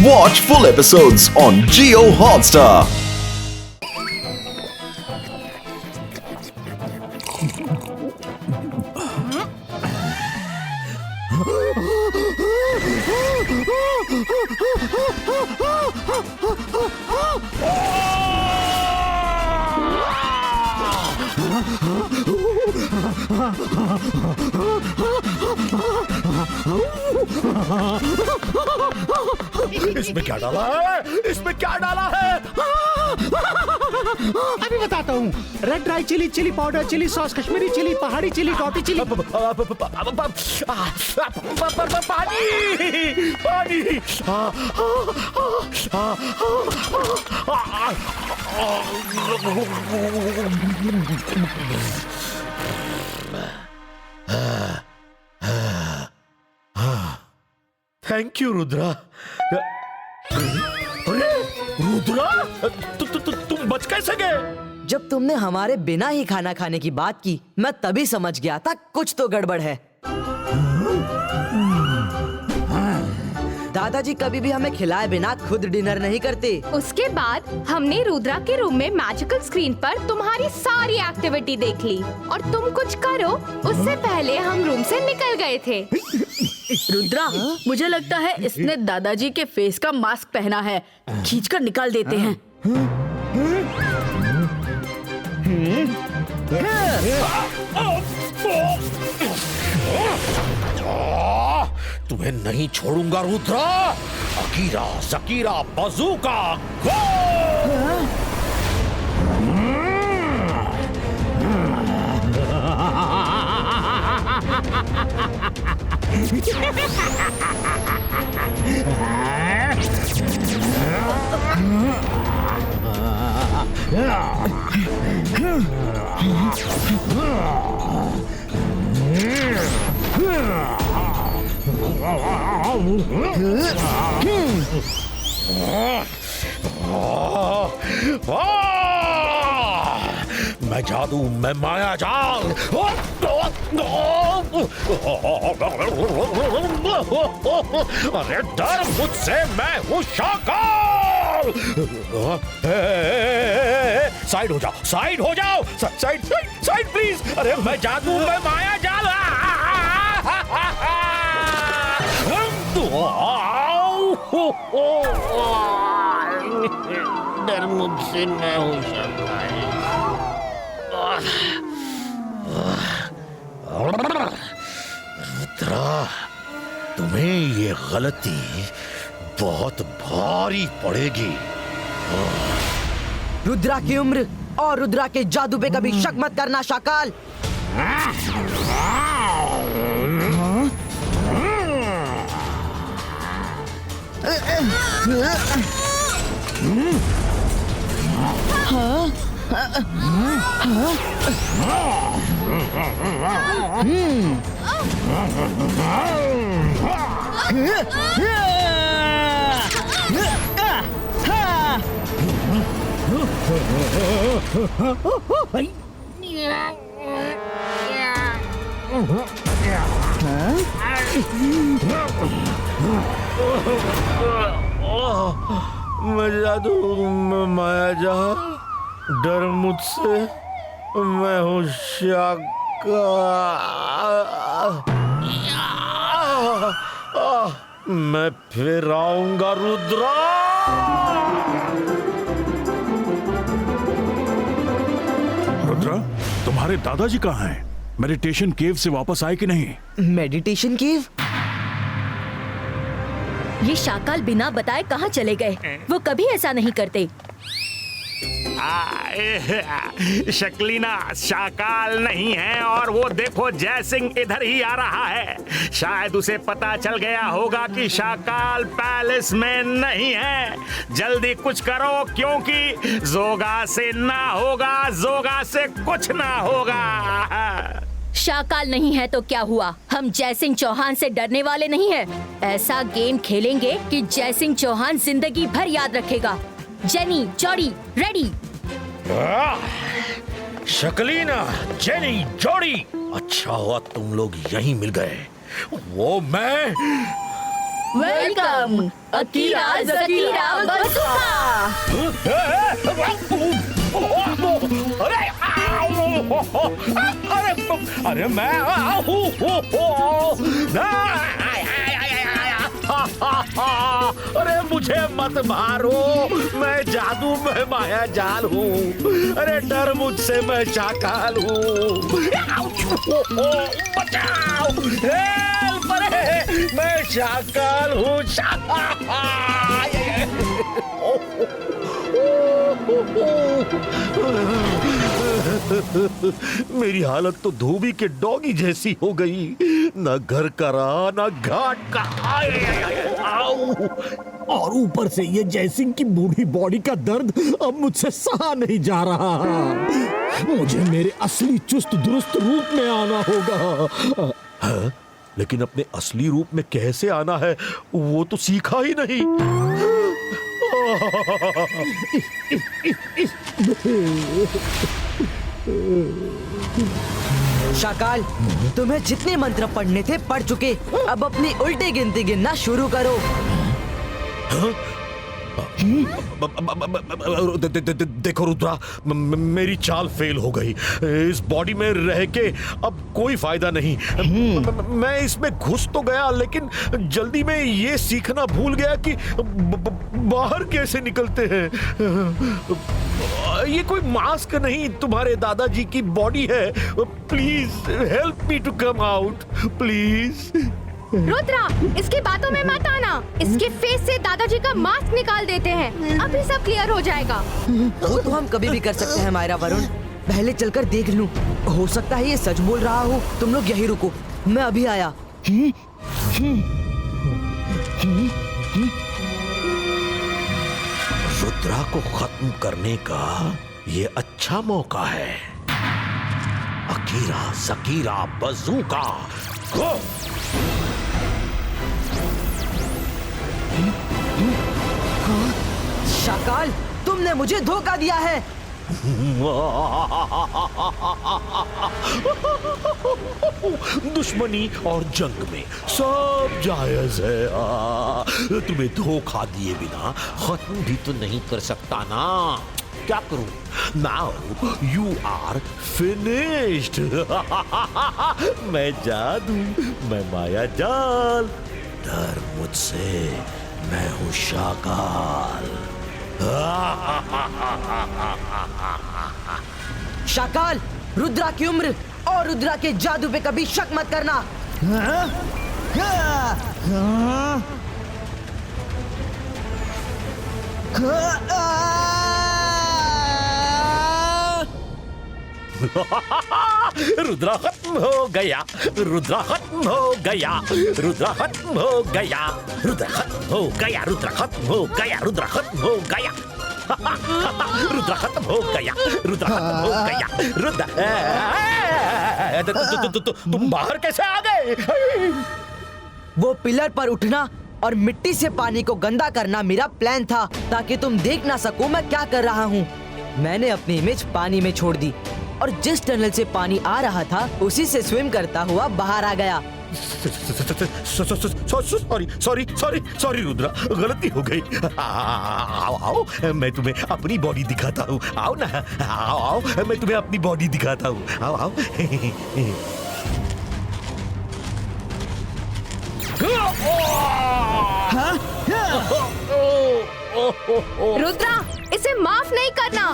Watch full episodes on Jio Hotstar. इसमें क्या डाला है? इसमें क्या डाला है? अभी बताता हूँ। Red dry chilli, chilli powder, chilli sauce, Kashmiri chilli, Pahadi chilli, टॉपी चिली। पानी पानी। Thank you Rudra. अरे रुद्रा, तुम बच कैसे गए? जब तुमने हमारे बिना ही खाना खाने की बात की, मैं तभी समझ गया था कुछ तो गड़बड़ है। दादाजी कभी भी हमें खिलाए बिना खुद डिनर नहीं करते। उसके बाद हमने रुद्रा के रूम में मैजिकल स्क्रीन पर तुम्हारी सारी एक्टिविटी देख ली और तुम कुछ करो उससे पहले हम रूम से निकल गए थे। रुद्रा, मुझे लगता है इसने दादाजी के फेस का मास्क पहना है। खींचकर निकाल देते हैं। तुम्हें नहीं छोड़ूंगा रुद्रा। अकीरा जकीरा बजूका गो! मैं जादू, मैं माया जाल। अरे डर मुझसे, मैं हूँ शाकाल। साइड हो जाओ, साइड हो जाओ, साइड साइड साइड प्लीज। अरे मैं जादू, मैं माया जाल। डर मुझसे मैं हूँ शाकाल। रुद्रा, तुम्हें ये गलती बहुत भारी पड़ेगी। रुद्रा की उम्र और रुद्रा के जादू पे कभी शक मत करना शाकाल। मैं जादू, मैं माया जाल। डर मुझसे, मैं हूँ शाकाल। मैं फिर आऊंगा रुद्रा। रुद्रा, तुम्हारे दादाजी कहाँ हैं? मेडिटेशन केव से वापस आए कि नहीं? मेडिटेशन केव? ये शाकाल बिना बताए कहाँ चले गए? वो कभी ऐसा नहीं करते। शक्लीना शाकाल नहीं है और वो देखो जय सिंह इधर ही आ रहा है। शायद उसे पता चल गया होगा कि शाकाल पैलेस में नहीं है। जल्दी कुछ करो क्योंकि जोगा से ना होगा, जोगा से कुछ ना होगा। शाकाल नहीं है तो क्या हुआ? हम जय सिंह चौहान से डरने वाले नहीं है। ऐसा गेम खेलेंगे कि जय सिंह चौहान जिंदगी भर याद रखेगा। Jenny, Jody, ready? Shaklina, Jenny, Jody, अच्छा हुआ तुम लोग यहीं मिल गए। वो मैं वेलकम अकीरा जकीरा बसुका। अरे अरे मैं अरे मुझे मत मारो, मैं जादू में माया जाल हूँ। अरे डर मुझसे, मैं शाकाल हूँ। बचाओ, हेल्प! अरे मैं शाकाल हूँ। मेरी हालत तो धोबी के डॉगी जैसी हो गई, ना घर का रहा ना घाट का। और ऊपर से ये जयसिंह की बूढ़ी बॉडी का दर्द अब मुझसे सहा नहीं जा रहा। मुझे मेरे असली चुस्त दुरुस्त रूप में आना होगा। हाँ? लेकिन अपने असली रूप में कैसे आना है वो तो सीखा ही नहीं। शाकाल, तुम्हें जितने मंत्र पढ़ने थे पढ़ चुके। अब अपनी उल्टी गिनती गिनना शुरू करो। देखो रुद्रा, मेरी चाल फेल हो गई। इस बॉडी में रह के अब कोई फायदा नहीं। मैं इसमें घुस तो गया, लेकिन जल्दी में ये सीखना भूल गया कि बाहर कैसे निकलते हैं। ये कोई मास्क नहीं, तुम्हारे दादाजी की बॉडी है। Please help me to come out, please. Rudra, इसकी बातों में मत आना। इसके फेस से दादाजी का मास्क निकाल देते हैं, अभी सब क्लियर हो जाएगा। वो तो हम कभी भी कर सकते हैं मायरा वरुण। पहले चलकर देख लूं, हो सकता है ये सच बोल रहा हो। तुम लोग यही रुको, मैं अभी आया। रुद्रा को खत्म करने का ये अच्छा मौका है। अकीरा सकीरा बजूका, गो! शाकाल, तुमने मुझे धोखा दिया है। दुश्मनी और जंग में सब जायज है। तुम्हें धोखा दिए बिना खत्म भी तो नहीं कर सकता ना। क्या करूं? Now you are finished. मैं जादू, मैं माया जाल, डर मुझसे, मैं हूँ शाकाल। शाकाल, रुद्रा की उम्र और रुद्रा के जादू पे कभी शक मत करना। रुद्रा खत्म हो गया, रुद्रा खत्म हो गया, रुद्रा खत्म हो गया, रुद्रा खत्म हो गया, रुद्रा खत्म हो गया, रुद्रा खत्म हो गया, रुद्रा खत्म हो गया, रुद्रा खत्म हो गया, रुद्रा। तुम बाहर कैसे आ गए? वो पिलर पर उठना और मिट्टी से पानी को गंदा करना मेरा प्लान था, ताकि तुम देख ना सको मैं क्या कर रहा हूँ। मैंने अपनी इमेज पानी में छोड़ दी और जिस टनल से पानी आ रहा था उसी से स्विम करता हुआ बाहर आ गया। सॉरी रुद्रा, गलती हो गई। आओ आओ, मैं तुम्हें अपनी बॉडी दिखाता हूँ। आओ ना, आओ, मैं तुम्हें अपनी बॉडी दिखाता हूँ। आओ आओ। रुद्रा, इसे माफ नहीं करना।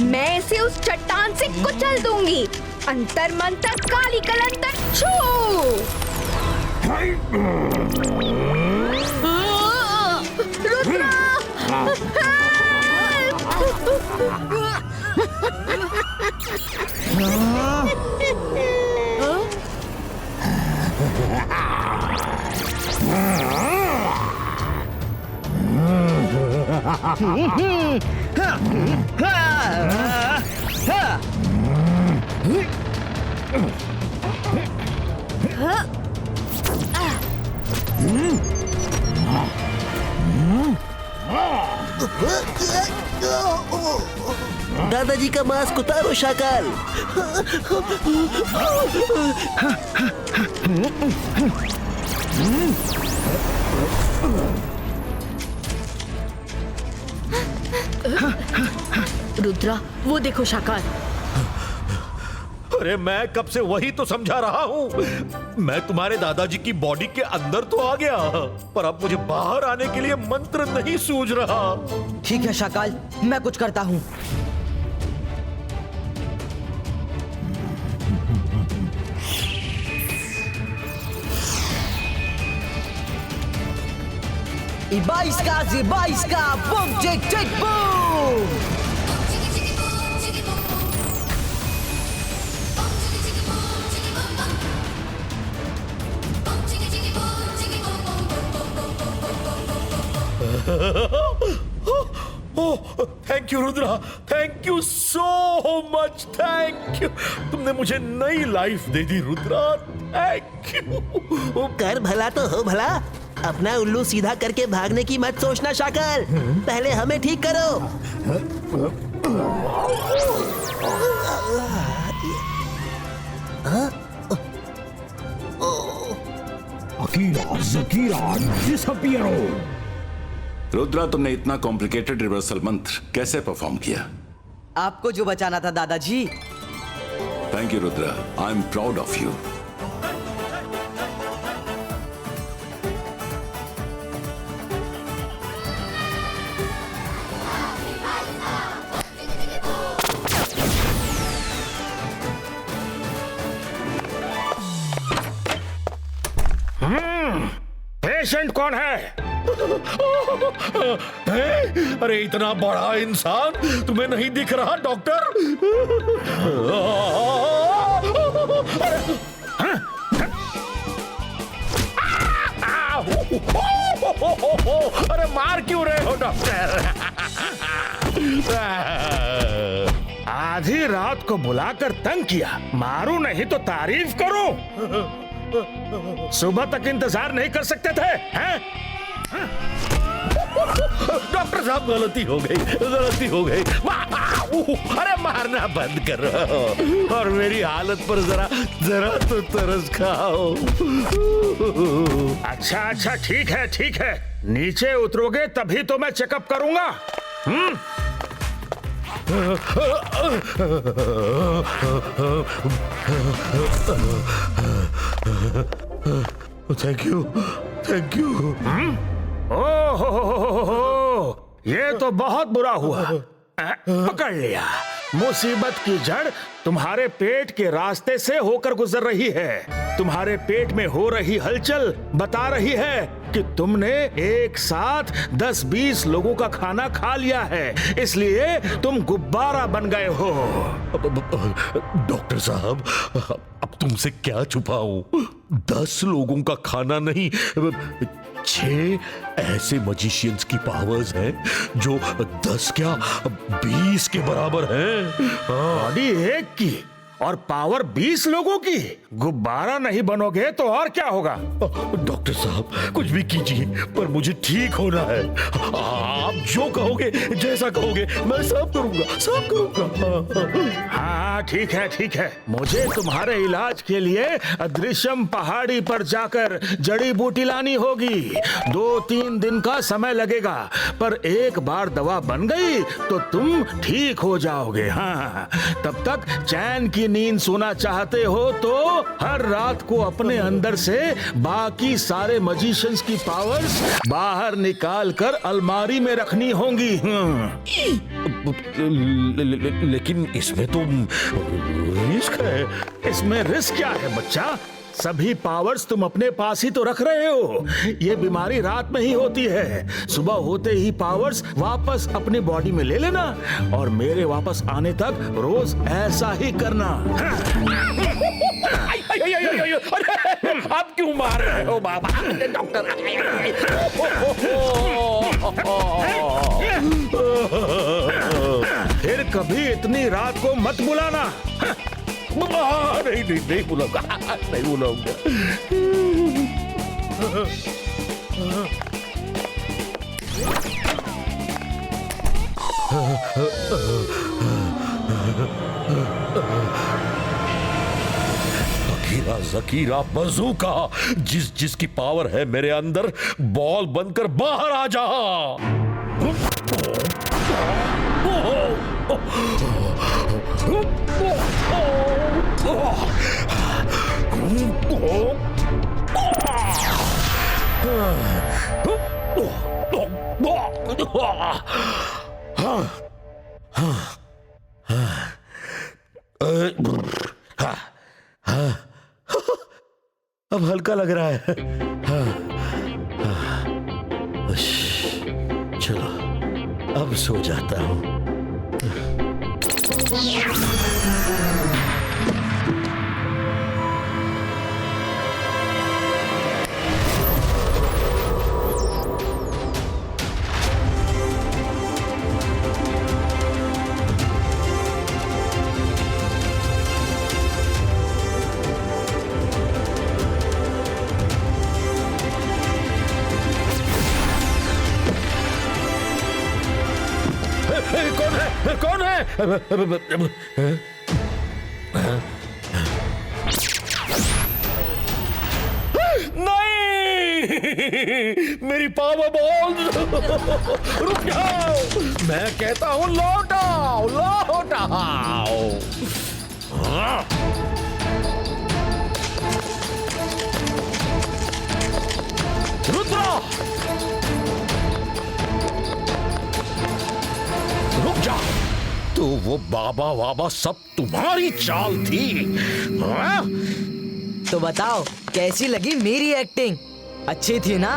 मैं इसे उस चट्टान से कुचल दूंगी। अंतर मंतर काली कलंतर छू। रुद्रा, दादाजी का मास्क उतारो शाकाल। रुद्रा, वो देखो शाकाल। अरे मैं कब से वही तो समझा रहा हूँ। मैं तुम्हारे दादाजी की बॉडी के अंदर तो आ गया, पर अब मुझे बाहर आने के लिए मंत्र नहीं सूझ रहा। ठीक है शाकाल, मैं कुछ करता हूँ। Ibaiska, boom, tick, tick, boom! Thank you Rudra, thank you so much, thank you. तुमने मुझे नई life they the Rudra, thank you. कर भला तो हो भला। अपना उल्लू सीधा करके भागने की मत सोचना शाकाल, पहले हमें ठीक करो। Akira, ज़कीरा, disappear। रुद्रा, तुमने इतना कॉम्प्लिकेटेड रिवर्सल मंत्र कैसे परफॉर्म किया? आपको जो बचाना था दादाजी। Thank you Rudra, I am proud of you. Patient कौन है? अरे इतना बड़ा इंसान तुम्हें नहीं दिख रहा डॉक्टर? अरे मार क्यों रहे हो डॉक्टर? आधी रात को बुलाकर तंग किया, मारू नहीं तो तारीफ करो। सुबह तक इंतजार नहीं कर सकते थे हैं? डॉक्टर साहब गलती हो गई, गलती हो गई। अरे मारना बंद करो और मेरी हालत पर जरा जरा तो तरस खाओ। अच्छा ठीक है, नीचे उतरोगे तभी तो मैं चेकअप करूंगा। Thank you, thank you. ओहो, ये तो बहुत बुरा हुआ। पकड़ लिया। मुसीबत की जड़ तुम्हारे पेट के रास्ते से होकर गुजर रही है। तुम्हारे पेट में हो रही हलचल बता रही है कि तुमने एक साथ 10-20 लोगों का खाना खा लिया है, इसलिए तुम गुब्बारा बन गए हो। डॉक्टर साहब, अब तुमसे क्या छुपाऊं? 10 लोगों का खाना नहीं, 6 ऐसे मजिशियंस की पावर्स हैं जो 10 क्या 20 के बराबर हैं। बॉडी एक की और पावर 20 लोगों की। गुब्बारा नहीं बनोगे तो और क्या होगा? डॉक्टर साहब कुछ भी कीजिए, पर मुझे ठीक होना है। आप जो कहोगे, जैसा कहोगे, मैं सब करूंगा, सब करूंगा। हाँ ठीक है, मुझे तुम्हारे इलाज के लिए अदृश्यम पहाड़ी पर जाकर जड़ी बूटी लानी होगी। 2-3 दिन का समय लगेगा, पर एक बार दवा बन गई तो तुम ठीक हो जाओगे। हाँ, तब तक चैन की नींद सोना चाहते हो तो हर रात को अपने अंदर से बाकी सारे मजिशियंस की पावर्स बाहर निकाल कर अलमारी में रखनी होंगी। लेकिन इसमें तो रिस्क है। इसमें रिस्क क्या है बच्चा? सभी पावर्स तुम अपने पास ही तो रख रहे हो। ये बीमारी रात में ही होती है। सुबह होते ही पावर्स वापस अपनी बॉडी में ले लेना और मेरे वापस आने तक रोज ऐसा ही करना। अरे आप क्यों मार रहे हो बाबा? डॉक्टर फिर कभी इतनी रात को मत बुलाना। नहीं बुलाऊंगा, नहीं बुलाऊंगा। अकीरा ज़कीरा बज़ूका, जिसकी पावर है मेरे अंदर, बॉल बनकर बाहर आ जा। अब हल्का लग रहा है। चलो अब सो जाता हूं। कौन है? नहीं, मेरी पावर बॉल्स, रुक जाओ, मैं कहता हूं लौट आओ, लौट आओ। रुद्रा, रुक जा। तो वो बाबा वाबा सब तुम्हारी चाल थी, हाँ? तो बताओ कैसी लगी मेरी एक्टिंग? अच्छी थी ना?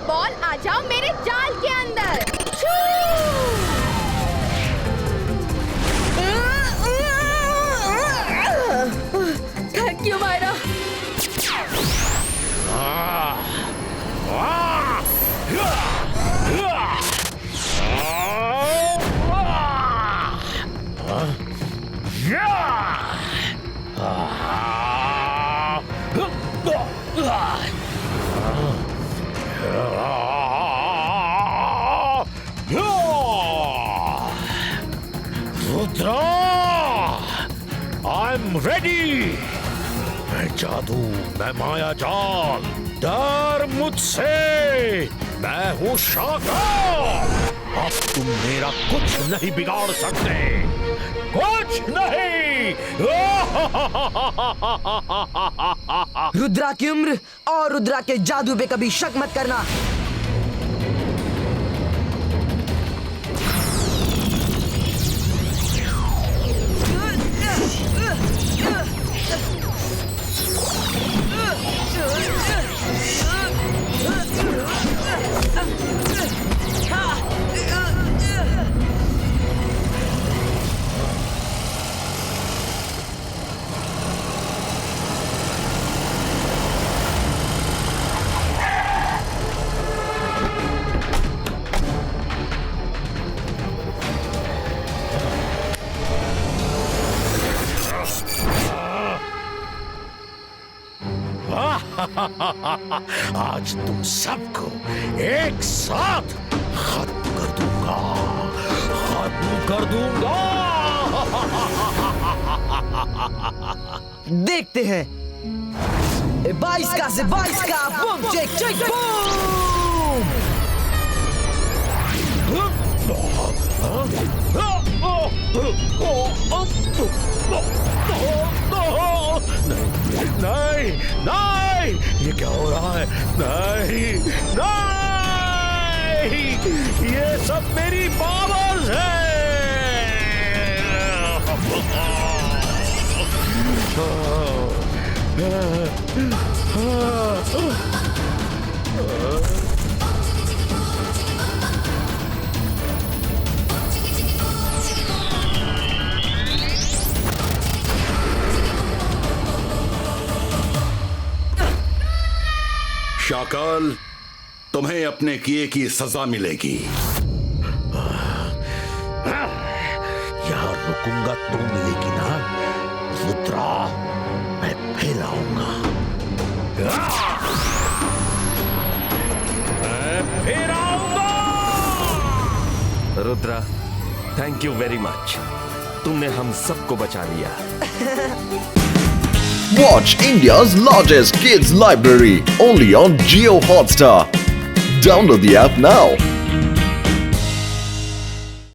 बॉल आ जाओ मेरे जाल के अंदर। Thank you Myra. Rudra, I'm ready। मैं जादू, मैं माया जाल, डर मुझसे, मैं हूँ शाकाल। अब तुम मेरा कुछ नहीं बिगाड़ सकते, कुछ नहीं। रुद्रा की उम्र और रुद्रा के जादू पे कभी शक मत करना। आज तुम सबको एक साथ खत्म कर दूंगा, खत्म कर दूंगा। देखते हैं 22 का से 22 का बूम चेक चेक बूम। नहीं, नहीं, ये क्या हो रहा है? नहीं, नहीं, ये सब मेरी पावर्स है। शाकाल, तुम्हें अपने किए की सजा मिलेगी। यहाँ रुकूंगा तो मिलेगी ना रुद्रा, मैं फिर आऊंगा। Rudra, thank you very much. तुमने हम सबको बचा लिया। Watch India's largest kids library only on Jio Hotstar. Download the app now.